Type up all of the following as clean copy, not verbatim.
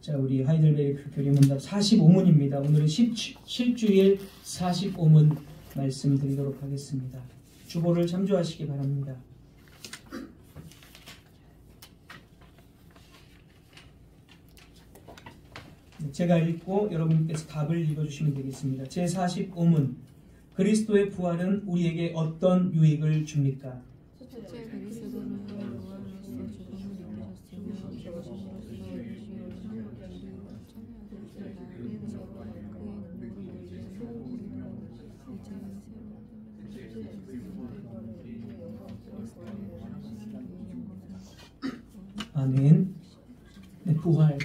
자, 우리 하이델베르크 교리문답 45문입니다. 오늘은 17주일 45문 말씀드리도록 하겠습니다. 주보를 참조하시기 바랍니다. 제가 읽고 여러분께서 답을 읽어주시면 되겠습니다. 제45문, 그리스도의 부활은 우리에게 어떤 유익을 줍니까? 아멘. 네, 부활.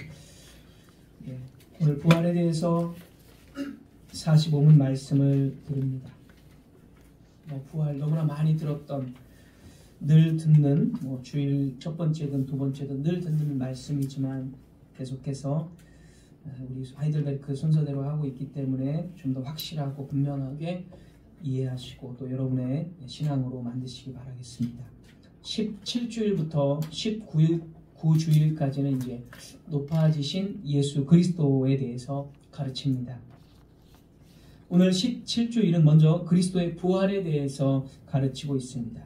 네, 오늘 부활에 대해서 45문 말씀을 드립니다. 부활 너무나 많이 들었던, 늘 듣는, 주일 첫 번째든 두 번째든 늘 듣는 말씀이지만 계속해서 우리 하이델베르크 순서대로 하고 있기 때문에 좀 더 확실하고 분명하게 이해하시고 또 여러분의 신앙으로 만드시기 바라겠습니다. 17주일부터 19주일까지는 이제 높아지신 예수 그리스도에 대해서 가르칩니다. 오늘 17주일은 먼저 그리스도의 부활에 대해서 가르치고 있습니다.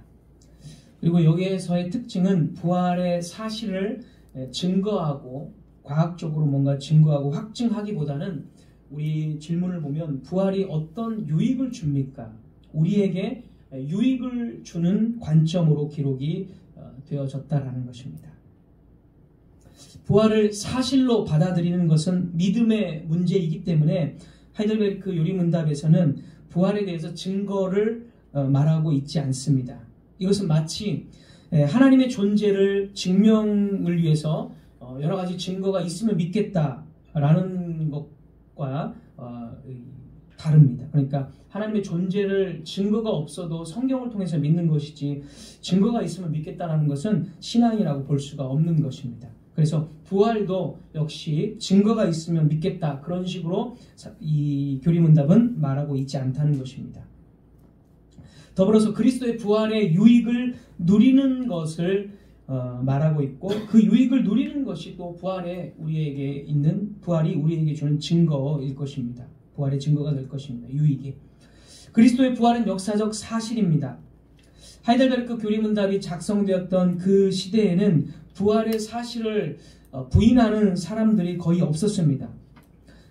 그리고 여기에서의 특징은 부활의 사실을 증거하고 과학적으로 뭔가 증거하고 확증하기보다는 우리 질문을 보면 부활이 어떤 유익을 줍니까? 우리에게 유익을 주는 관점으로 기록이 되어졌다라는 것입니다. 부활을 사실로 받아들이는 것은 믿음의 문제이기 때문에 하이델베르크 요리문답에서는 부활에 대해서 증거를 말하고 있지 않습니다. 이것은 마치 하나님의 존재를 증명을 위해서 여러 가지 증거가 있으면 믿겠다라는 것과 다릅니다. 그러니까 하나님의 존재를 증거가 없어도 성경을 통해서 믿는 것이지 증거가 있으면 믿겠다라는 것은 신앙이라고 볼 수가 없는 것입니다. 그래서 부활도 역시 증거가 있으면 믿겠다, 그런 식으로 이 교리문답은 말하고 있지 않다는 것입니다. 더불어서 그리스도의 부활의 유익을 누리는 것을 말하고 있고, 그 유익을 누리는 것이 또 부활이 우리에게 주는 증거일 것입니다. 부활의 증거가 될 것입니다. 유익이. 그리스도의 부활은 역사적 사실입니다. 하이델베르크 교리문답이 작성되었던 그 시대에는 부활의 사실을 부인하는 사람들이 거의 없었습니다.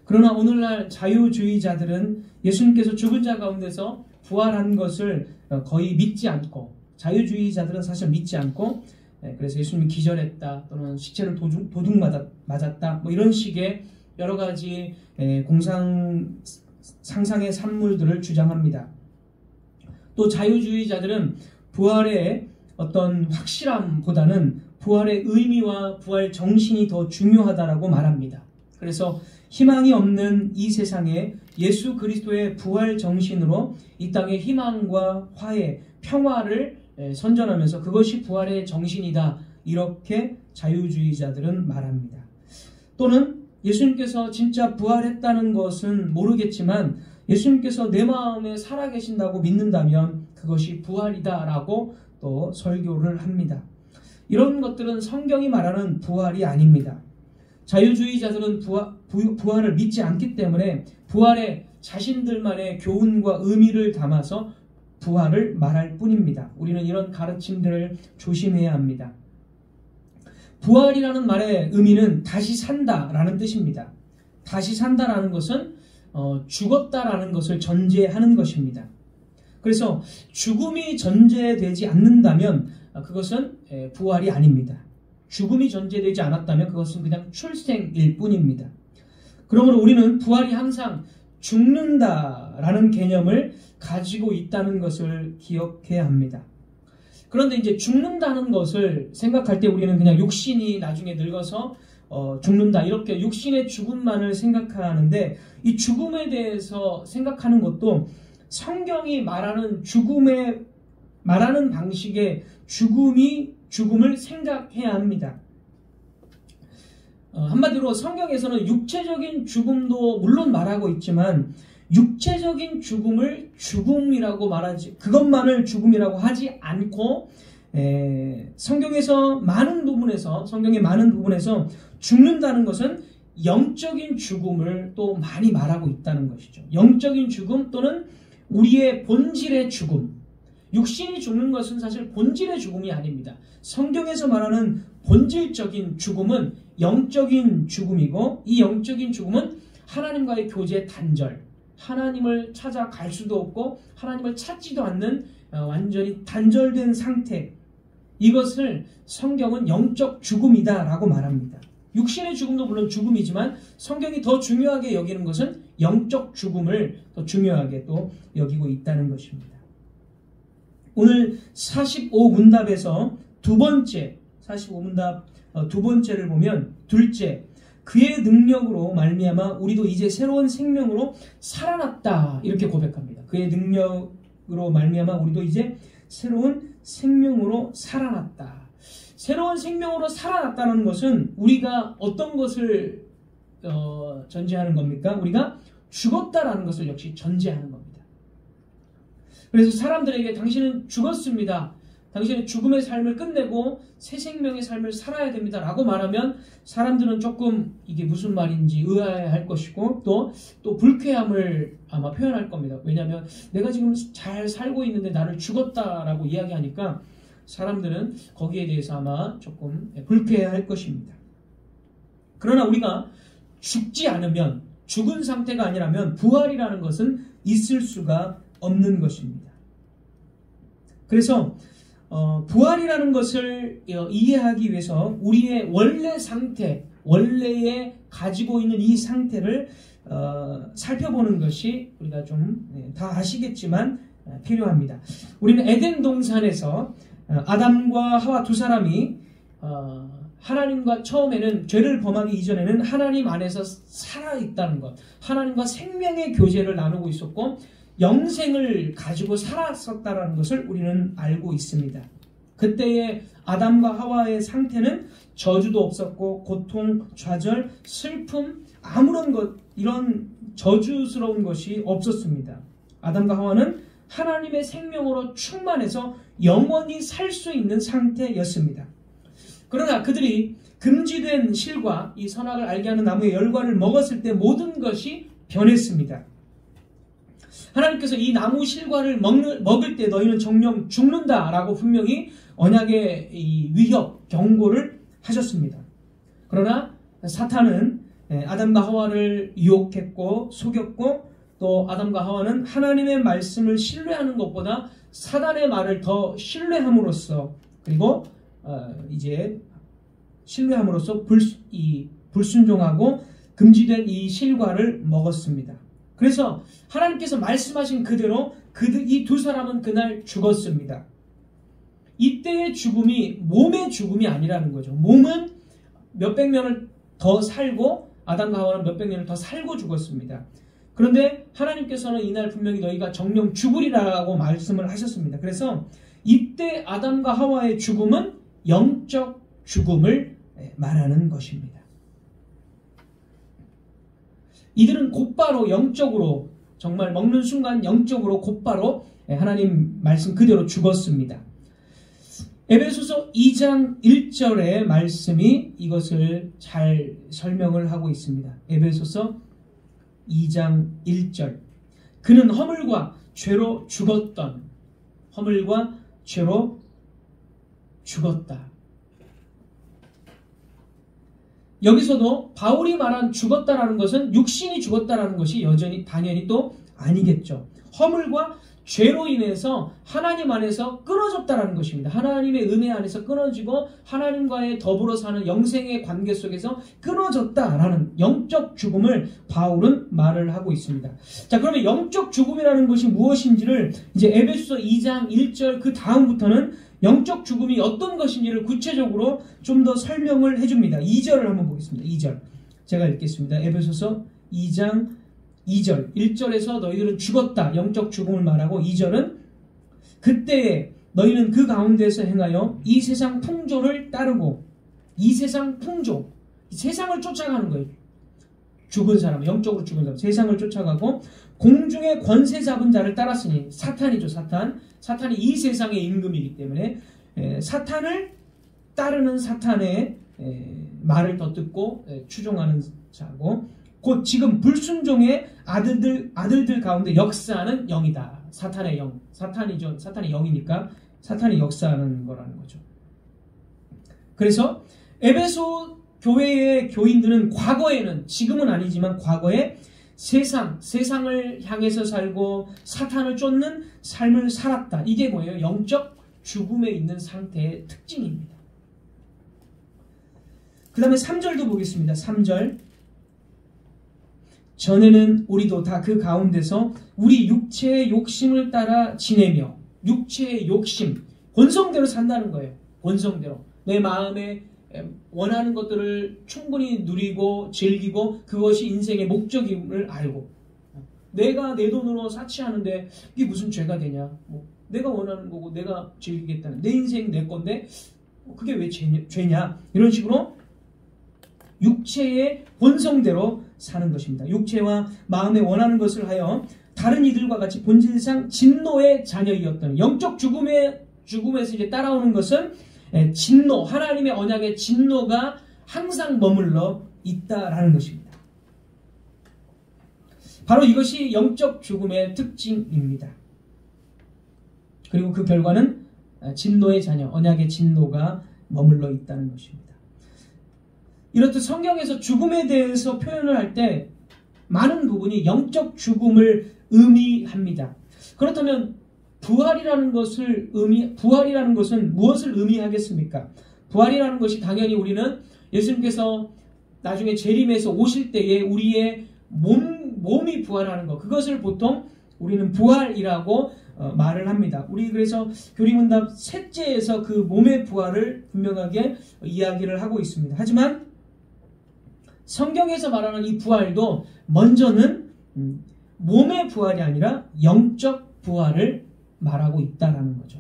그러나 오늘날 자유주의자들은 예수님께서 죽은 자 가운데서 부활한 것을 거의 믿지 않고, 자유주의자들은 사실 믿지 않고, 그래서 예수님이 기절했다 또는 시체를 도둑 맞았다 이런 식의 여러 가지 상상의 산물들을 주장합니다. 또 자유주의자들은 부활의 어떤 확실함보다는 부활의 의미와 부활 정신이 더 중요하다라고 말합니다. 그래서 희망이 없는 이 세상에 예수 그리스도의 부활 정신으로 이 땅의 희망과 화해, 평화를 선전하면서 그것이 부활의 정신이다, 이렇게 자유주의자들은 말합니다. 또는 예수님께서 진짜 부활했다는 것은 모르겠지만 예수님께서 내 마음에 살아계신다고 믿는다면 그것이 부활이다라고 또 설교를 합니다. 이런 것들은 성경이 말하는 부활이 아닙니다. 자유주의자들은 부활을 믿지 않기 때문에 부활에 자신들만의 교훈과 의미를 담아서 부활을 말할 뿐입니다. 우리는 이런 가르침들을 조심해야 합니다. 부활이라는 말의 의미는 다시 산다라는 뜻입니다. 다시 산다라는 것은 죽었다라는 것을 전제하는 것입니다. 그래서 죽음이 전제되지 않는다면 그것은 부활이 아닙니다. 죽음이 전제되지 않았다면 그것은 그냥 출생일 뿐입니다. 그러므로 우리는 부활이 항상 죽는다라는 개념을 가지고 있다는 것을 기억해야 합니다. 그런데 이제 죽는다는 것을 생각할 때 우리는 그냥 육신이 나중에 늙어서 죽는다, 이렇게 육신의 죽음만을 생각하는데, 이 죽음에 대해서 생각하는 것도 성경이 말하는 말하는 방식의 죽음을 생각해야 합니다. 한마디로 성경에서는 육체적인 죽음도 물론 말하고 있지만 육체적인 죽음을 죽음이라고 말하지, 그것만을 죽음이라고 하지 않고 성경의 많은 부분에서 죽는다는 것은 영적인 죽음을 또 많이 말하고 있다는 것이죠. 영적인 죽음 또는 우리의 본질의 죽음. 육신이 죽는 것은 사실 본질의 죽음이 아닙니다. 성경에서 말하는 본질적인 죽음은 영적인 죽음이고, 이 영적인 죽음은 하나님과의 교제 단절, 하나님을 찾아갈 수도 없고 하나님을 찾지도 않는 완전히 단절된 상태, 이것을 성경은 영적 죽음이다라고 말합니다. 육신의 죽음도 물론 죽음이지만 성경이 더 중요하게 여기는 것은 영적 죽음을 더 중요하게 또 여기고 있다는 것입니다. 오늘 45문답에서 두 번째, 45문답 두 번째를 보면, 둘째, 그의 능력으로 말미암아 우리도 이제 새로운 생명으로 살아났다, 이렇게 고백합니다. 그의 능력으로 말미암아 우리도 이제 새로운 생명으로 살아났다. 새로운 생명으로 살아났다는 것은 우리가 어떤 것을 전제하는 겁니까? 우리가 죽었다라는 것을 역시 전제하는 겁니다. 그래서 사람들에게 당신은 죽었습니다, 당신의 죽음의 삶을 끝내고 새 생명의 삶을 살아야 됩니다 라고 말하면 사람들은 조금 이게 무슨 말인지 의아해할 것이고 또 불쾌함을 아마 표현할 겁니다. 왜냐하면 내가 지금 잘 살고 있는데 나를 죽었다라고 이야기하니까 사람들은 거기에 대해서 아마 조금 불쾌해할 것입니다. 그러나 우리가 죽지 않으면, 죽은 상태가 아니라면 부활이라는 것은 있을 수가 없는 것입니다. 그래서 부활이라는 것을 이해하기 위해서 우리의 원래 상태, 원래에 가지고 있는 이 상태를 살펴보는 것이 우리가 좀 다 아시겠지만 필요합니다. 우리는 에덴 동산에서 아담과 하와 두 사람이 하나님과 처음에는 죄를 범하기 이전에는 하나님 안에서 살아있다는 것, 하나님과 생명의 교제를 나누고 있었고 영생을 가지고 살았었다는 것을 우리는 알고 있습니다. 그때의 아담과 하와의 상태는 저주도 없었고 고통, 좌절, 슬픔, 아무런 것, 이런 저주스러운 것이 없었습니다. 아담과 하와는 하나님의 생명으로 충만해서 영원히 살 수 있는 상태였습니다. 그러나 그들이 금지된 실과 이 선악을 알게 하는 나무의 열과를 먹었을 때 모든 것이 변했습니다. 하나님께서 이 나무 실과를 먹을 때 너희는 정령 죽는다라고 분명히 언약의 이 위협, 경고를 하셨습니다. 그러나 사탄은 아담과 하와를 유혹했고 속였고, 또 아담과 하와는 하나님의 말씀을 신뢰하는 것보다 사단의 말을 더 신뢰함으로써, 그리고 이제 신뢰함으로써 불순종하고 금지된 이 실과를 먹었습니다. 그래서 하나님께서 말씀하신 그대로 이 두 사람은 그날 죽었습니다. 이때의 죽음이 몸의 죽음이 아니라는 거죠. 몸은 몇백 년을 더 살고 아담과 하와는 몇백 년을 더 살고 죽었습니다. 그런데 하나님께서는 이날 분명히 너희가 정령 죽으리라고 말씀을 하셨습니다. 그래서 이때 아담과 하와의 죽음은 영적 죽음을 말하는 것입니다. 이들은 곧바로 영적으로, 정말 먹는 순간 영적으로 곧바로 하나님 말씀 그대로 죽었습니다. 에베소서 2장 1절의 말씀이 이것을 잘 설명을 하고 있습니다. 에베소서 2장 1절. 그는 허물과 죄로 죽었던, 허물과 죄로 죽었다. 여기서도 바울이 말한 죽었다라는 것은 육신이 죽었다라는 것이 여전히 당연히 또 아니겠죠. 허물과 죄로 인해서 하나님 안에서 끊어졌다라는 것입니다. 하나님의 은혜 안에서 끊어지고 하나님과의 더불어 사는 영생의 관계 속에서 끊어졌다라는 영적 죽음을 바울은 말을 하고 있습니다. 자, 그러면 영적 죽음이라는 것이 무엇인지를 이제 에베소서 2장 1절 그 다음부터는 영적 죽음이 어떤 것인지를 구체적으로 좀 더 설명을 해줍니다. 2절을 한번 보겠습니다. 2절 제가 읽겠습니다. 에베소서 2장 2절 1절에서 너희들은 죽었다, 영적 죽음을 말하고, 2절은 그때에 너희는 그 가운데서 행하여 이 세상 풍조를 따르고, 이 세상 풍조, 세상을 쫓아가는 거예요. 죽은 사람, 영적으로 죽은 사람, 세상을 쫓아가고 공중의 권세 잡은 자를 따랐으니, 사탄이죠. 사탄이 이 세상의 임금이기 때문에 사탄을 따르는 사탄의 말을 더 듣고 추종하는 자고, 곧 지금 불순종의 아들들 가운데 역사하는 영이다. 사탄의 영, 사탄이죠. 사탄의 영이니까 사탄이 역사하는 거라는 거죠. 그래서 에베소 교회의 교인들은 과거에는, 지금은 아니지만 과거에 세상을 향해서 살고 사탄을 쫓는 삶을 살았다. 이게 뭐예요? 영적 죽음에 있는 상태의 특징입니다. 그 다음에 3절도 보겠습니다. 3절. 전에는 우리도 다 그 가운데서 우리 육체의 욕심을 따라 지내며, 육체의 욕심, 본성대로 산다는 거예요. 본성대로. 내 마음에 원하는 것들을 충분히 누리고 즐기고 그것이 인생의 목적임을 알고, 내가 내 돈으로 사치하는데 이게 무슨 죄가 되냐, 내가 원하는 거고 내가 즐기겠다는, 내 인생 내 건데 그게 왜 죄냐, 이런 식으로 육체의 본성대로 사는 것입니다. 육체와 마음에 원하는 것을 하여 다른 이들과 같이 본질상 진노의 자녀이었던, 영적 죽음에서 이제 따라오는 것은 진노, 하나님의 언약의 진노가 항상 머물러 있다라는 것입니다. 바로 이것이 영적 죽음의 특징입니다. 그리고 그 결과는 진노의 자녀, 언약의 진노가 머물러 있다는 것입니다. 이렇듯 성경에서 죽음에 대해서 표현을 할 때 많은 부분이 영적 죽음을 의미합니다. 그렇다면 부활이라는 것은 무엇을 의미하겠습니까? 부활이라는 것이 당연히 우리는 예수님께서 나중에 재림해서 오실 때에 우리의 몸이 부활하는 것, 그것을 보통 우리는 부활이라고 말을 합니다. 우리 그래서 교리문답 셋째에서 그 몸의 부활을 분명하게 이야기를 하고 있습니다. 하지만 성경에서 말하는 이 부활도 먼저는 몸의 부활이 아니라 영적 부활을 말하고 있다는 거죠.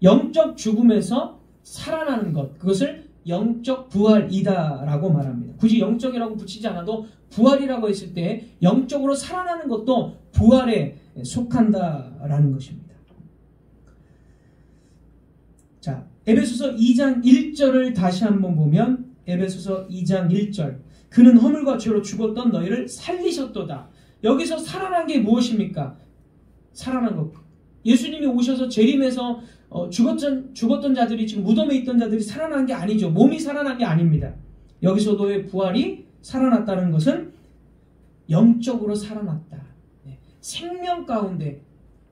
영적 죽음에서 살아나는 것, 그것을 영적 부활이다라고 말합니다. 굳이 영적이라고 붙이지 않아도 부활이라고 했을 때 영적으로 살아나는 것도 부활에 속한다라는 것입니다. 자, 에베소서 2장 1절을 다시 한번 보면, 에베소서 2장 1절, 그는 허물과 죄로 죽었던 너희를 살리셨도다. 여기서 살아난 게 무엇입니까? 살아난 것. 예수님이 오셔서 재림해서 죽었던 자들이, 지금 무덤에 있던 자들이 살아난 게 아니죠. 몸이 살아난 게 아닙니다. 여기서도의 부활이 살아났다는 것은 영적으로 살아났다. 생명 가운데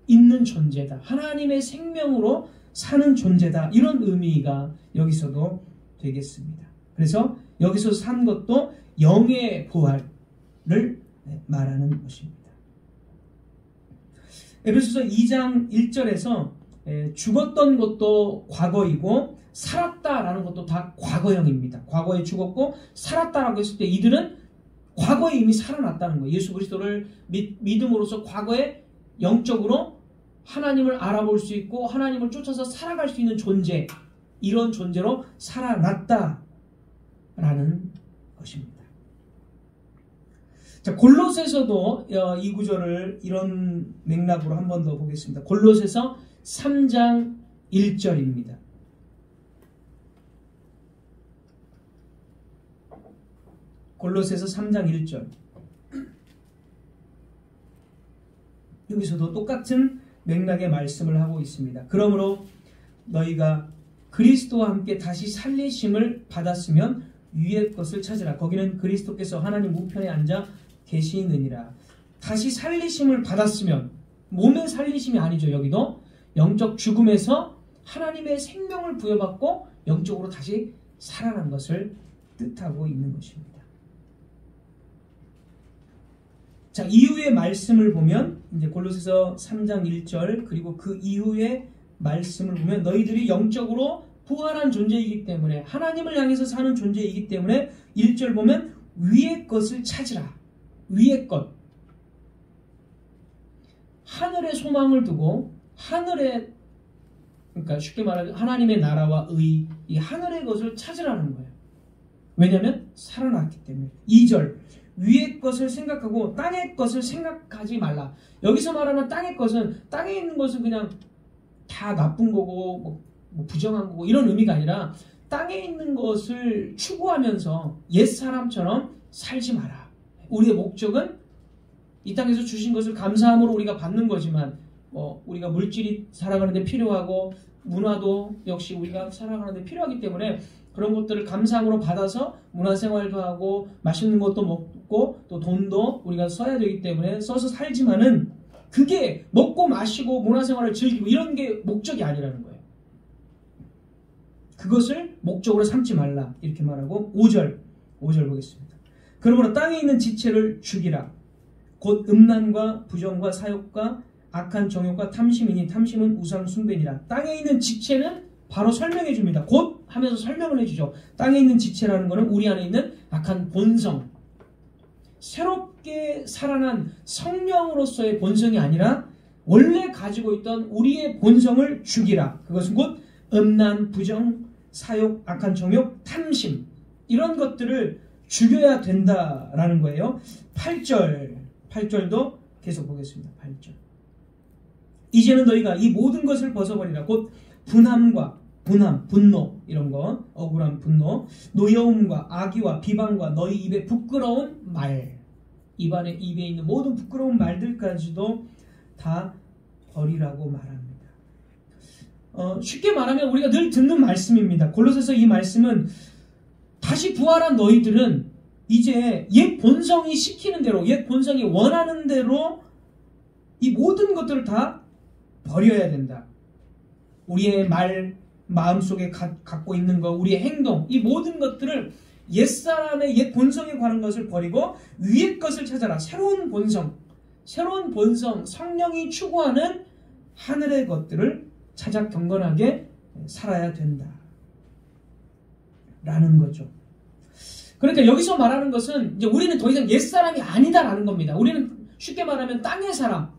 있는 존재다. 하나님의 생명으로 사는 존재다. 이런 의미가 여기서도 되겠습니다. 그래서 여기서 산 것도 영의 부활을 말하는 것입니다. 에베소서 2장 1절에서 죽었던 것도 과거이고 살았다라는 것도 다 과거형입니다. 과거에 죽었고 살았다라고 했을 때 이들은 과거에 이미 살아났다는 거예요. 예수 그리스도를 믿음으로써 과거에 영적으로 하나님을 알아볼 수 있고 하나님을 쫓아서 살아갈 수 있는 존재, 이런 존재로 살아났다라는 것입니다. 자, 골로새서도 이 구절을 이런 맥락으로 한 번 더 보겠습니다. 골로새서 3장 1절입니다. 골로새서 3장 1절. 여기서도 똑같은 맥락의 말씀을 하고 있습니다. 그러므로 너희가 그리스도와 함께 다시 살리심을 받았으면 위의 것을 찾으라. 거기는 그리스도께서 하나님 우편에 앉아 계시느니라. 다시 살리심을 받았으면, 몸의 살리심이 아니죠. 여기도 영적 죽음에서 하나님의 생명을 부여받고 영적으로 다시 살아난 것을 뜻하고 있는 것입니다. 자, 이후의 말씀을 보면 이제 골로새서 3장 1절 그리고 그 이후의 말씀을 보면 너희들이 영적으로 부활한 존재이기 때문에, 하나님을 향해서 사는 존재이기 때문에 1절 보면 위의 것을 찾으라. 위의 것. 하늘의 소망을 두고 하늘의, 그러니까 쉽게 말하면 하나님의 나라와 의, 이 하늘의 것을 찾으라는 거예요. 왜냐하면 살아났기 때문에. 2절 위의 것을 생각하고 땅의 것을 생각하지 말라. 여기서 말하는 땅의 것은, 땅에 있는 것은 그냥 다 나쁜 거고 뭐 부정한 거고 이런 의미가 아니라 땅에 있는 것을 추구하면서 옛사람처럼 살지 마라. 우리의 목적은 이 땅에서 주신 것을 감사함으로 우리가 받는 거지만 우리가 물질이 살아가는 데 필요하고 문화도 역시 우리가 살아가는 데 필요하기 때문에 그런 것들을 감사함으로 받아서 문화생활도 하고 맛있는 것도 먹고 또 돈도 우리가 써야 되기 때문에 써서 살지만은 그게 먹고 마시고 문화생활을 즐기고 이런 게 목적이 아니라는 거예요. 그것을 목적으로 삼지 말라 이렇게 말하고 5절 보겠습니다. 그러므로 땅에 있는 지체를 죽이라. 곧 음란과 부정과 사욕과 악한 정욕과 탐심이니 탐심은 우상 숭배니라. 땅에 있는 지체는 바로 설명해 줍니다. 곧 하면서 설명을 해주죠. 땅에 있는 지체라는 것은 우리 안에 있는 악한 본성, 새롭게 살아난 성령으로서의 본성이 아니라 원래 가지고 있던 우리의 본성을 죽이라. 그것은 곧 음란, 부정, 사욕, 악한 정욕, 탐심 이런 것들을 죽여야 된다라는 거예요. 8절도 계속 보겠습니다. 8절. 이제는 너희가 이 모든 것을 벗어버리라. 곧 분노 이런 거, 억울한 분노, 노여움과 악의와 비방과 너희 입에 부끄러운 말, 입에 있는 모든 부끄러운 말들까지도 다 버리라고 말합니다. 쉽게 말하면 우리가 늘 듣는 말씀입니다. 골로새서 이 말씀은 다시 부활한 너희들은 이제 옛 본성이 시키는 대로, 옛 본성이 원하는 대로 이 모든 것들을 다 버려야 된다. 우리의 마음속에 갖고 있는 것, 우리의 행동, 이 모든 것들을 옛사람의 옛 본성에 관한 것을 버리고 위의 것을 찾아라. 새로운 본성, 성령이 추구하는 하늘의 것들을 찾아 경건하게 살아야 된다. 라는 거죠. 그러니까 여기서 말하는 것은 이제 우리는 더 이상 옛사람이 아니다라는 겁니다. 우리는 쉽게 말하면 땅의 사람,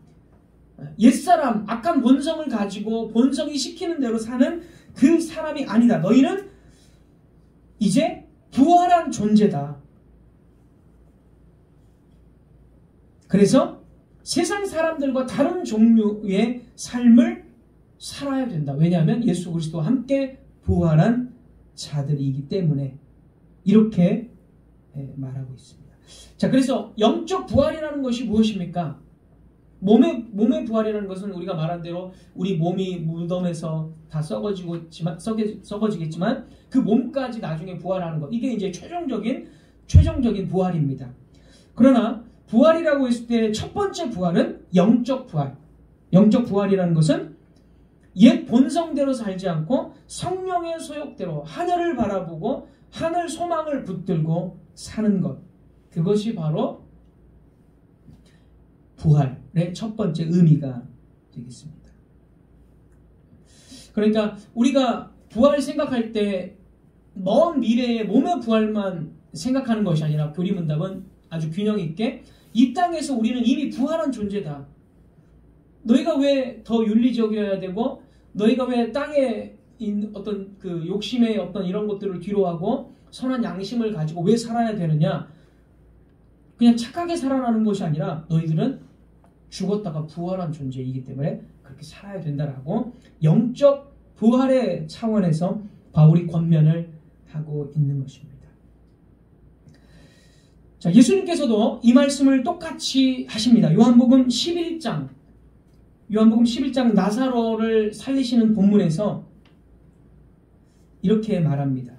옛사람, 악한 본성을 가지고 본성이 시키는 대로 사는 그 사람이 아니다. 너희는 이제 부활한 존재다. 그래서 세상 사람들과 다른 종류의 삶을 살아야 된다. 왜냐하면 예수 그리스도와 함께 부활한 자들이기 때문에 이렇게 말하고 있습니다. 자, 그래서 영적 부활이라는 것이 무엇입니까? 몸의 부활이라는 것은 우리가 말한 대로 우리 몸이 무덤에서 다 썩어지겠지만 그 몸까지 나중에 부활하는 것, 이게 이제 최종적인 부활입니다. 그러나 부활이라고 했을 때 첫 번째 부활은 영적 부활. 영적 부활이라는 것은 옛 본성대로 살지 않고 성령의 소욕대로 하늘을 바라보고 하늘 소망을 붙들고 사는 것, 그것이 바로 부활의 첫 번째 의미가 되겠습니다. 그러니까 우리가 부활을 생각할 때 먼 미래의 몸의 부활만 생각하는 것이 아니라 교리문답은 아주 균형 있게 이 땅에서 우리는 이미 부활한 존재다. 너희가 왜 더 윤리적이어야 되고 너희가 왜 땅에 어떤 그 욕심의 어떤 이런 것들을 뒤로하고 선한 양심을 가지고 왜 살아야 되느냐? 그냥 착하게 살아나는 것이 아니라 너희들은 죽었다가 부활한 존재이기 때문에 그렇게 살아야 된다라고 영적 부활의 차원에서 바울이 권면을 하고 있는 것입니다. 자, 예수님께서도 이 말씀을 똑같이 하십니다. 요한복음 11장 나사로를 살리시는 본문에서 이렇게 말합니다.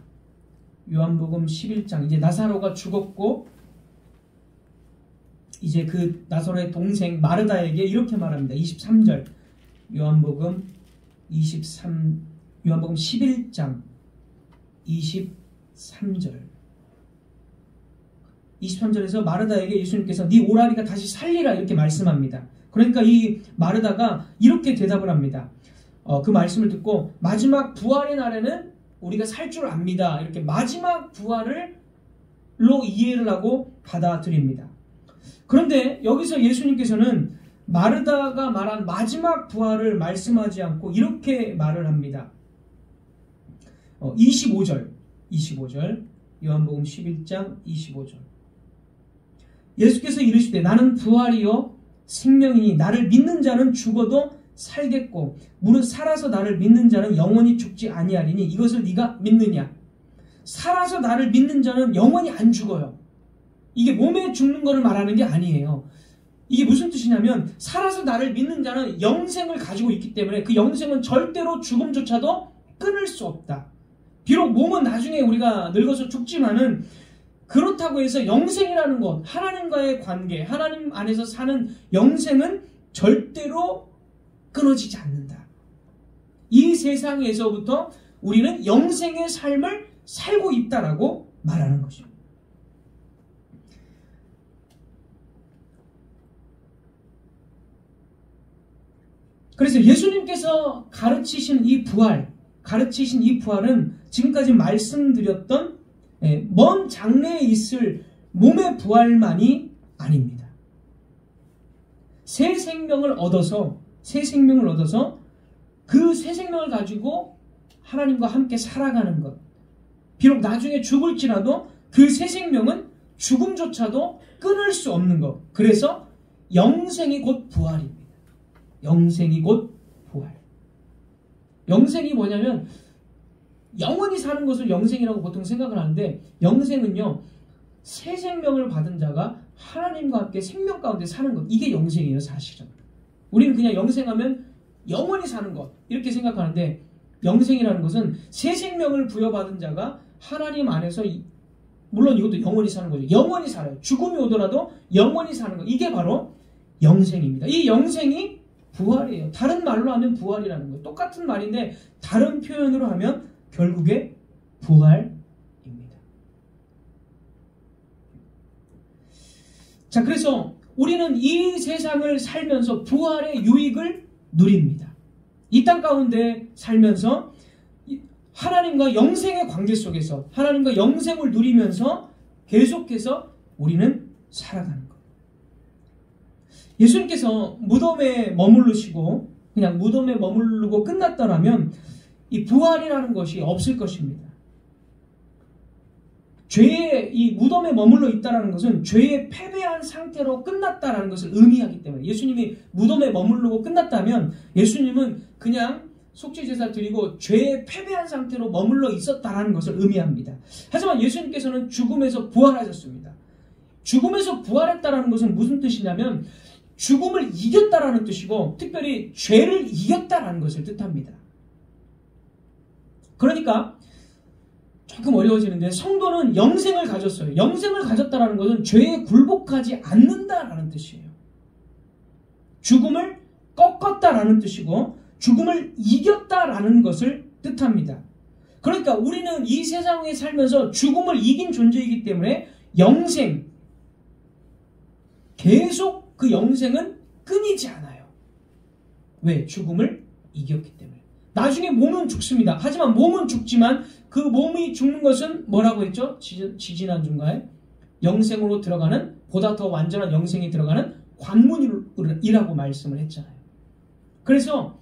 요한복음 11장, 이제 나사로가 죽었고 이제 그 나사로의 동생 마르다에게 이렇게 말합니다. 23절 요한복음 11장 23절에서 마르다에게 예수님께서 네 오라리가 다시 살리라 이렇게 말씀합니다. 그러니까 이 마르다가 이렇게 대답을 합니다. 그 말씀을 듣고 마지막 부활의 날에는 우리가 살 줄 압니다. 이렇게 마지막 부활로 이해를 하고 받아들입니다. 그런데 여기서 예수님께서는 마르다가 말한 마지막 부활을 말씀하지 않고 이렇게 말을 합니다. 25절 요한복음 11장 25절 예수께서 이르시되 나는 부활이요 생명이니 나를 믿는 자는 죽어도 살겠고 무릇 살아서 나를 믿는 자는 영원히 죽지 아니하리니 이것을 네가 믿느냐? 살아서 나를 믿는 자는 영원히 안 죽어요. 이게 몸에 죽는 거를 말하는 게 아니에요. 이게 무슨 뜻이냐면 살아서 나를 믿는 자는 영생을 가지고 있기 때문에 그 영생은 절대로 죽음조차도 끊을 수 없다. 비록 몸은 나중에 우리가 늙어서 죽지만은 그렇다고 해서 영생이라는 것, 하나님과의 관계, 하나님 안에서 사는 영생은 절대로 끊어지지 않는다. 이 세상에서부터 우리는 영생의 삶을 살고 있다라고 말하는 것입니다. 그래서 예수님께서 가르치신 이 부활은 지금까지 말씀드렸던 먼 장래에 있을 몸의 부활만이 아닙니다. 새 생명을 얻어서 그 새 생명을 가지고 하나님과 함께 살아가는 것. 비록 나중에 죽을지라도 그 새 생명은 죽음조차도 끊을 수 없는 것. 그래서 영생이 곧 부활입니다. 영생이 곧 부활. 영생이 뭐냐면 영원히 사는 것을 영생이라고 보통 생각을 하는데 영생은요, 새 생명을 받은 자가 하나님과 함께 생명 가운데 사는 것. 이게 영생이에요, 사실은. 우리는 그냥 영생하면 영원히 사는 것 이렇게 생각하는데 영생이라는 것은 새 생명을 부여받은 자가 하나님 안에서 물론 이것도 영원히 사는 거죠. 영원히 살아요. 죽음이 오더라도 영원히 사는 것. 이게 바로 영생입니다. 이 영생이 부활이에요. 다른 말로 하면 부활이라는 거예요. 똑같은 말인데 다른 표현으로 하면 결국에 부활입니다. 자, 그래서 우리는 이 세상을 살면서 부활의 유익을 누립니다. 이 땅 가운데 살면서 하나님과 영생의 관계 속에서 하나님과 영생을 누리면서 계속해서 우리는 살아가는 거예요. 예수님께서 무덤에 머무르시고 그냥 무덤에 머무르고 끝났다라면 이 부활이라는 것이 없을 것입니다. 죄의 이 무덤에 머물러 있다라는 것은 죄의 패배한 상태로 끝났다라는 것을 의미하기 때문에 예수님이 무덤에 머무르고 끝났다면 예수님은 그냥 속죄제사 드리고 죄의 패배한 상태로 머물러 있었다라는 것을 의미합니다. 하지만 예수님께서는 죽음에서 부활하셨습니다. 죽음에서 부활했다라는 것은 무슨 뜻이냐면 죽음을 이겼다라는 뜻이고 특별히 죄를 이겼다라는 것을 뜻합니다. 그러니까 조금 어려워지는데 성도는 영생을 가졌어요. 영생을 가졌다라는 것은 죄에 굴복하지 않는다라는 뜻이에요. 죽음을 꺾었다라는 뜻이고 죽음을 이겼다라는 것을 뜻합니다. 그러니까 우리는 이 세상에 살면서 죽음을 이긴 존재이기 때문에 영생, 계속 그 영생은 끊이지 않아요. 왜? 죽음을 이겼기 때문에. 나중에 몸은 죽습니다. 하지만 몸은 죽지만 그 몸이 죽는 것은 뭐라고 했죠? 지지난주인가에? 영생으로 들어가는 보다 더 완전한 영생이 들어가는 관문이라고 말씀을 했잖아요. 그래서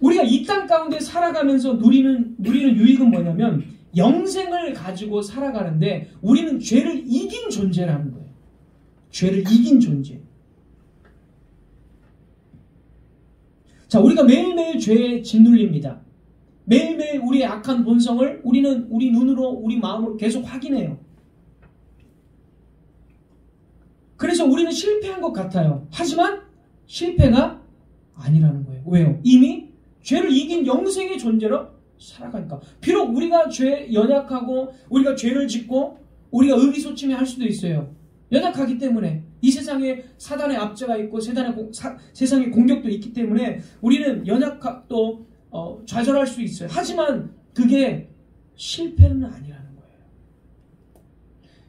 우리가 이 땅 가운데 살아가면서 누리는 유익은 뭐냐면 영생을 가지고 살아가는데 우리는 죄를 이긴 존재라는 거예요. 죄를 이긴 존재. 자, 우리가 매일매일 죄에 짓눌립니다. 매일매일 우리의 악한 본성을 우리는 우리 눈으로, 우리 마음으로 계속 확인해요. 그래서 우리는 실패한 것 같아요. 하지만 실패가 아니라는 거예요. 왜요? 이미 죄를 이긴 영생의 존재로 살아가니까. 비록 우리가 연약하고 우리가 죄를 짓고 우리가 의기소침해 할 수도 있어요. 연약하기 때문에 이 세상에 사단의 압제가 있고 세상의 공격도 있기 때문에 우리는 연약도 좌절할 수 있어요. 하지만 그게 실패는 아니라는 거예요.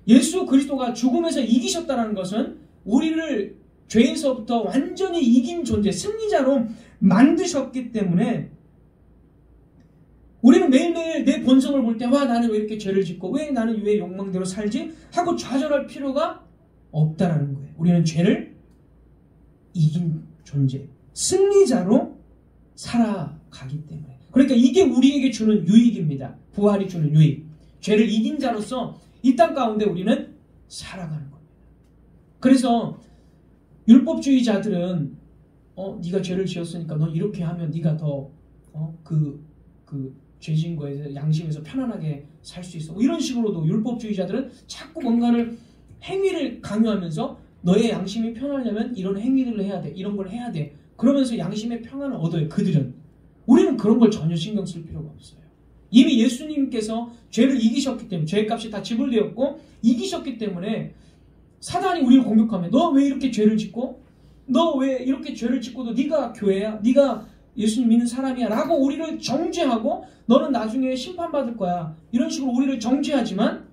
예수 그리스도가 죽음에서 이기셨다는 것은 우리를 죄에서부터 완전히 이긴 존재, 승리자로 만드셨기 때문에 우리는 매일매일 내 본성을 볼 때 와, 나는 왜 이렇게 죄를 짓고 나는 왜 욕망대로 살지? 하고 좌절할 필요가 없다라는 거예요. 우리는 죄를 이긴 존재, 승리자로 살아가기 때문에. 그러니까 이게 우리에게 주는 유익입니다. 부활이 주는 유익. 죄를 이긴 자로서 이 땅 가운데 우리는 살아가는 겁니다. 그래서 율법주의자들은 네가 죄를 지었으니까 너 이렇게 하면 네가 더 죄진 거에서 양심에서 편안하게 살 수 있어. 이런 식으로도 율법주의자들은 자꾸 뭔가를 행위를 강요하면서 너의 양심이 편하려면 이런 행위들을 해야 돼. 이런 걸 해야 돼. 그러면서 양심의 평안을 얻어요. 그들은. 우리는 그런 걸 전혀 신경 쓸 필요가 없어요. 이미 예수님께서 죄를 이기셨기 때문에 죄값이 다 지불되었고 이기셨기 때문에 사단이 우리를 공격하면 너 왜 이렇게 죄를 짓고 너 왜 이렇게 죄를 짓고도 네가 교회야? 네가 예수님 믿는 사람이야 라고 우리를 정죄하고 너는 나중에 심판받을 거야. 이런 식으로 우리를 정죄하지만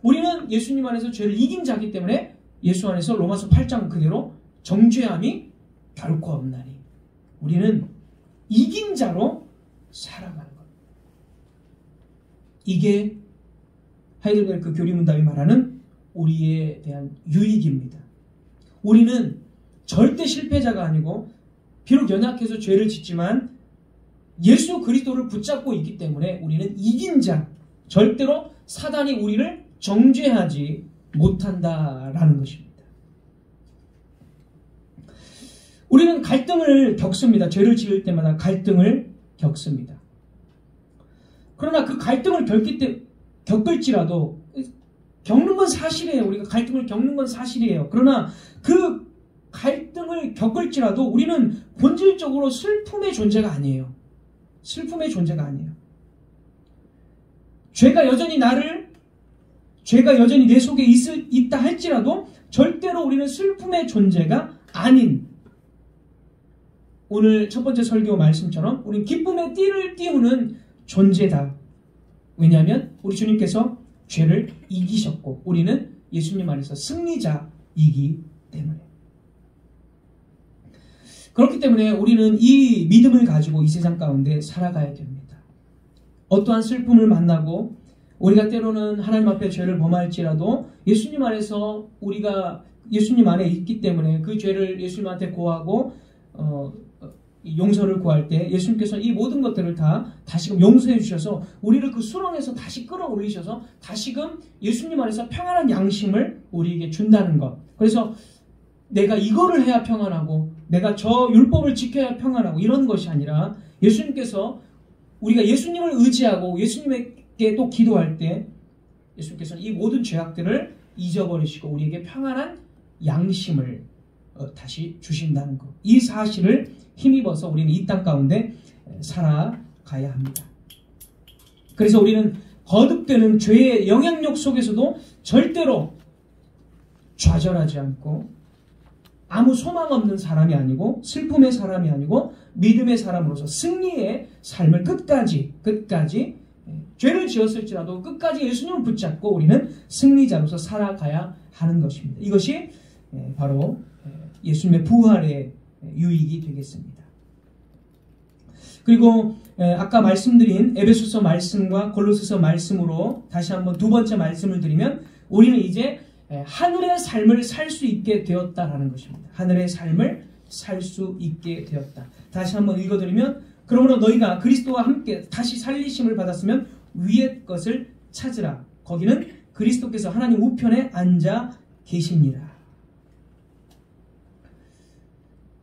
우리는 예수님 안에서 죄를 이긴 자이기 때문에 예수 안에서 로마서 8장 그대로 정죄함이 결코 없나니 우리는 이긴 자로 살아가는 것. 이게 하이델베르크 교리문답이 말하는 우리에 대한 유익입니다. 우리는 절대 실패자가 아니고 비록 연약해서 죄를 짓지만 예수 그리스도를 붙잡고 있기 때문에 우리는 이긴 자, 절대로 사단이 우리를 정죄하지 못한다라는 것입니다. 우리는 갈등을 겪습니다. 죄를 지을 때마다 갈등을 겪습니다. 그러나 그 갈등을 겪을지라도 겪는 건 사실이에요. 우리가 갈등을 겪는 건 사실이에요. 그러나 그 갈등을 겪을지라도 우리는 본질적으로 슬픔의 존재가 아니에요. 슬픔의 존재가 아니에요. 죄가 여전히 내 속에 있다 할지라도 절대로 우리는 슬픔의 존재가 아닌 오늘 첫 번째 설교 말씀처럼 우리는 기쁨의 띠를 띄우는 존재다. 왜냐하면 우리 주님께서 죄를 이기셨고 우리는 예수님 안에서 승리자이기 때문에. 그렇기 때문에 우리는 이 믿음을 가지고 이 세상 가운데 살아가야 됩니다. 어떠한 슬픔을 만나고 우리가 때로는 하나님 앞에 죄를 범할지라도 예수님 안에서 우리가 예수님 안에 있기 때문에 그 죄를 예수님한테 고하고 용서를 구할 때 예수님께서 이 모든 것들을 다 다시금 용서해 주셔서 우리를 그 수렁에서 다시 끌어올리셔서 다시금 예수님 안에서 평안한 양심을 우리에게 준다는 것. 그래서 내가 이거를 해야 평안하고 내가 저 율법을 지켜야 평안하고 이런 것이 아니라 예수님께서 우리가 예수님을 의지하고 예수님에게 또 기도할 때 예수님께서는 이 모든 죄악들을 잊어버리시고 우리에게 평안한 양심을 다시 주신다는 것. 이 사실을 힘입어서 우리는 이 땅 가운데 살아가야 합니다. 그래서 우리는 거듭되는 죄의 영향력 속에서도 절대로 좌절하지 않고 아무 소망 없는 사람이 아니고 슬픔의 사람이 아니고 믿음의 사람으로서 승리의 삶을 끝까지 죄를 지었을지라도 끝까지 예수님을 붙잡고 우리는 승리자로서 살아가야 하는 것입니다. 이것이 바로 예수님의 부활의 유익이 되겠습니다. 그리고 아까 말씀드린 에베소서 말씀과 골로새서 말씀으로 다시 한번 두 번째 말씀을 드리면 우리는 이제 하늘의 삶을 살 수 있게 되었다라는 것입니다. 하늘의 삶을 살 수 있게 되었다. 다시 한번 읽어드리면 그러므로 너희가 그리스도와 함께 다시 살리심을 받았으면 위의 것을 찾으라. 거기는 그리스도께서 하나님 우편에 앉아 계시니라.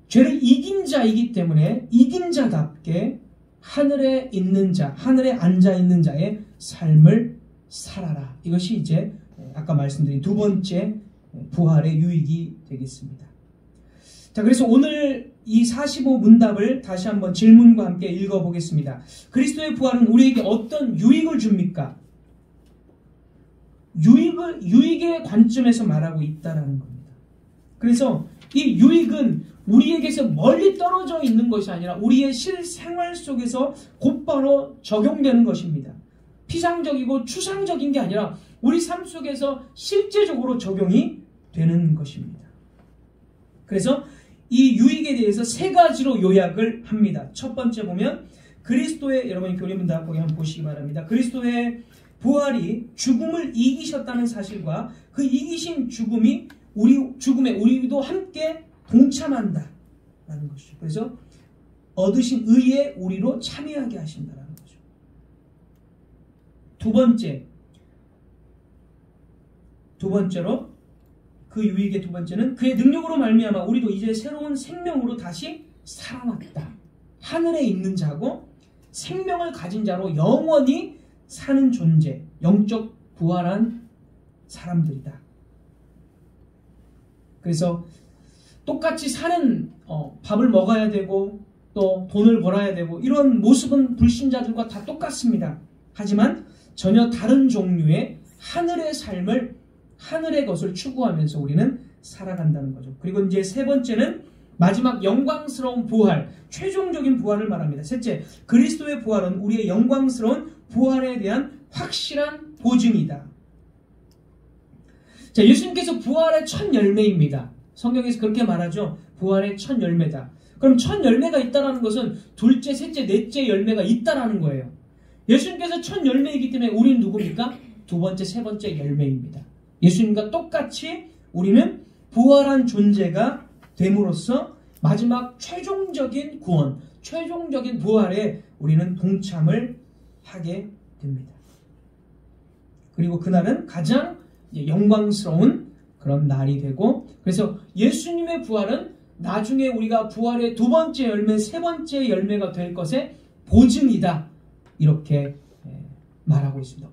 죄를 이긴 자이기 때문에 이긴 자답게 하늘에 있는 자, 하늘에 앉아 있는 자의 삶을 살아라. 이것이 이제 아까 말씀드린 두 번째 부활의 유익이 되겠습니다. 자, 그래서 오늘 이 45문답을 다시 한번 질문과 함께 읽어보겠습니다. 그리스도의 부활은 우리에게 어떤 유익을 줍니까? 유익의 관점에서 말하고 있다는 겁니다. 그래서 이 유익은 우리에게서 멀리 떨어져 있는 것이 아니라 우리의 실생활 속에서 곧바로 적용되는 것입니다. 피상적이고 추상적인 게 아니라 우리 삶 속에서 실제적으로 적용이 되는 것입니다. 그래서 이 유익에 대해서 세 가지로 요약을 합니다. 첫 번째 보면 그리스도의, 여러분이 교리문답 거기 한번 보시기 바랍니다. 그리스도의 부활이 죽음을 이기셨다는 사실과 그 이기신 죽음에 우리도 함께 동참한다라는 것이죠. 그래서 얻으신 의에 우리로 참여하게 하신다라는 거죠. 두 번째로 그 유익의 두 번째는 그의 능력으로 말미암아 우리도 이제 새로운 생명으로 다시 살아났다. 하늘에 있는 자고 생명을 가진 자로 영원히 사는 존재, 영적 부활한 사람들이다. 그래서 똑같이 사는 밥을 먹어야 되고 또 돈을 벌어야 되고 이런 모습은 불신자들과 다 똑같습니다. 하지만 전혀 다른 종류의 하늘의 삶을, 하늘의 것을 추구하면서 우리는 살아간다는 거죠. 그리고 이제 세 번째는 마지막 영광스러운 부활, 최종적인 부활을 말합니다. 셋째, 그리스도의 부활은 우리의 영광스러운 부활에 대한 확실한 보증이다. 자, 예수님께서 부활의 첫 열매입니다. 성경에서 그렇게 말하죠. 부활의 첫 열매다. 그럼 첫 열매가 있다는 것은 둘째, 셋째, 넷째 열매가 있다는 거예요. 예수님께서 첫 열매이기 때문에 우리는 누굽니까? 두 번째, 세 번째 열매입니다. 예수님과 똑같이 우리는 부활한 존재가 됨으로써 마지막 최종적인 구원, 최종적인 부활에 우리는 동참을 하게 됩니다. 그리고 그날은 가장 영광스러운 그런 날이 되고, 그래서 예수님의 부활은 나중에 우리가 부활의 두 번째 열매, 세 번째 열매가 될 것의 보증이다. 이렇게 말하고 있습니다.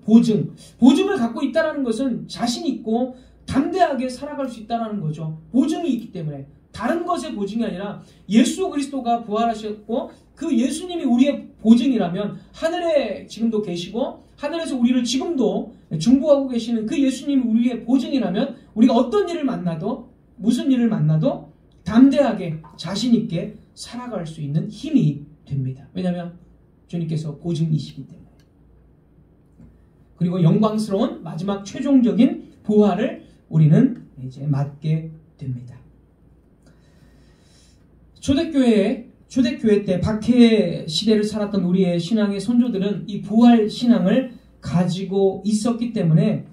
보증을 갖고 있다는 것은 자신 있고 담대하게 살아갈 수 있다는 거죠. 보증이 있기 때문에. 다른 것의 보증이 아니라 예수 그리스도가 부활하셨고 그 예수님이 우리의 보증이라면, 하늘에 지금도 계시고 하늘에서 우리를 지금도 중보하고 계시는 그 예수님이 우리의 보증이라면, 우리가 어떤 일을 만나도, 무슨 일을 만나도 담대하게 자신 있게 살아갈 수 있는 힘이 됩니다. 왜냐하면 주님께서 보증이시기 때문에. 그리고 영광스러운 마지막 최종적인 부활을 우리는 이제 맞게 됩니다. 초대교회 때 박해 시대를 살았던 우리의 신앙의 선조들은 이 부활 신앙을 가지고 있었기 때문에,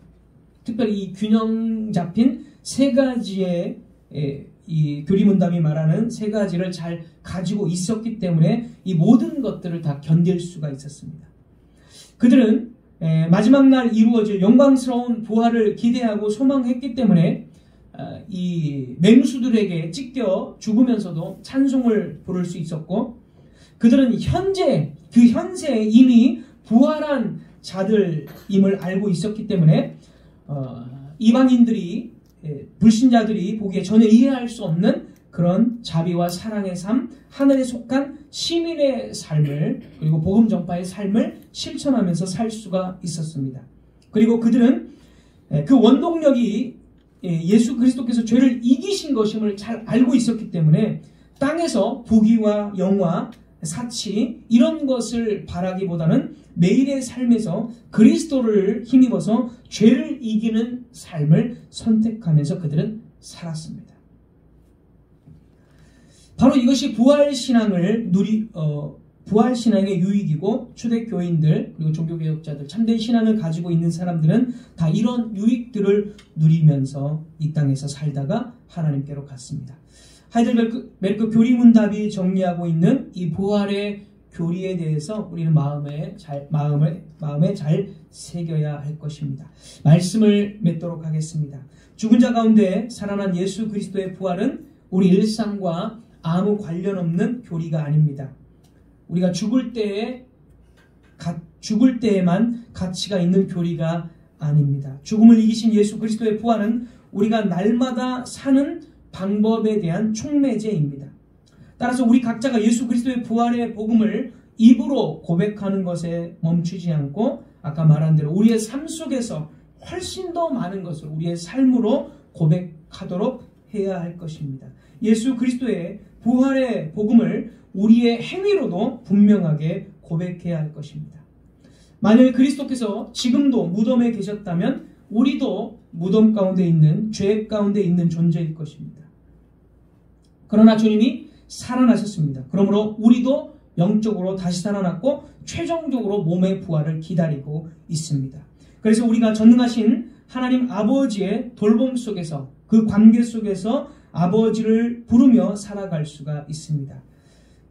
특별히 이 균형 잡힌 세 가지의 이 교리문답이 말하는 세 가지를 잘 가지고 있었기 때문에 이 모든 것들을 다 견딜 수가 있었습니다. 그들은 마지막 날 이루어질 영광스러운 부활을 기대하고 소망했기 때문에 이 맹수들에게 찢겨 죽으면서도 찬송을 부를 수 있었고, 그들은 그 현세에 이미 부활한 자들임을 알고 있었기 때문에 이방인들이, 불신자들이 보기에 전혀 이해할 수 없는 그런 자비와 사랑의 삶, 하늘에 속한 시민의 삶을, 그리고 복음 전파의 삶을 실천하면서 살 수가 있었습니다. 그리고 그들은 그 원동력이 예수 그리스도께서 죄를 이기신 것임을 잘 알고 있었기 때문에 땅에서 부귀와 영화, 사치 이런 것을 바라기보다는 매일의 삶에서 그리스도를 힘입어서 죄를 이기는 삶을 선택하면서 그들은 살았습니다. 바로 이것이 부활신앙의 유익이고, 초대교인들 그리고 종교개혁자들, 참된 신앙을 가지고 있는 사람들은 다 이런 유익들을 누리면서 이 땅에서 살다가 하나님께로 갔습니다. 하이델베르크 교리문답이 정리하고 있는 이 부활의 교리에 대해서 우리는 마음에 잘 새겨야 할 것입니다. 말씀을 맺도록 하겠습니다. 죽은 자 가운데 살아난 예수 그리스도의 부활은 우리 일상과 아무 관련 없는 교리가 아닙니다. 우리가 죽을 때에만 가치가 있는 교리가 아닙니다. 죽음을 이기신 예수 그리스도의 부활은 우리가 날마다 사는 방법에 대한 촉매제입니다. 따라서 우리 각자가 예수 그리스도의 부활의 복음을 입으로 고백하는 것에 멈추지 않고, 아까 말한 대로 우리의 삶 속에서 훨씬 더 많은 것을 우리의 삶으로 고백하도록 해야 할 것입니다. 예수 그리스도의 부활의 복음을 우리의 행위로도 분명하게 고백해야 할 것입니다. 만일 그리스도께서 지금도 무덤에 계셨다면 우리도 무덤 가운데 있는, 죄 가운데 있는 존재일 것입니다. 그러나 주님이 살아나셨습니다. 그러므로 우리도 영적으로 다시 살아났고 최종적으로 몸의 부활을 기다리고 있습니다. 그래서 우리가 전능하신 하나님 아버지의 돌봄 속에서, 그 관계 속에서 아버지를 부르며 살아갈 수가 있습니다.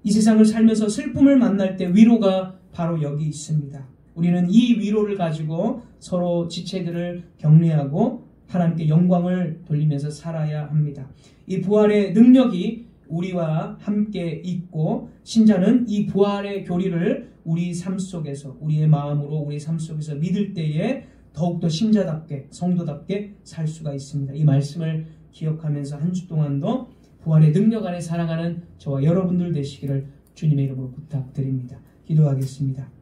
이 세상을 살면서 슬픔을 만날 때 위로가 바로 여기 있습니다. 우리는 이 위로를 가지고 서로 지체들을 격려하고 하나님께 영광을 돌리면서 살아야 합니다. 이 부활의 능력이 우리와 함께 있고, 신자는 이 부활의 교리를 우리 삶 속에서 우리의 마음으로 우리 삶 속에서 믿을 때에 더욱더 신자답게 성도답게 살 수가 있습니다. 이 말씀을 기억하면서 한 주 동안도 부활의 능력 안에 살아가는 저와 여러분들 되시기를 주님의 이름으로 부탁드립니다. 기도하겠습니다.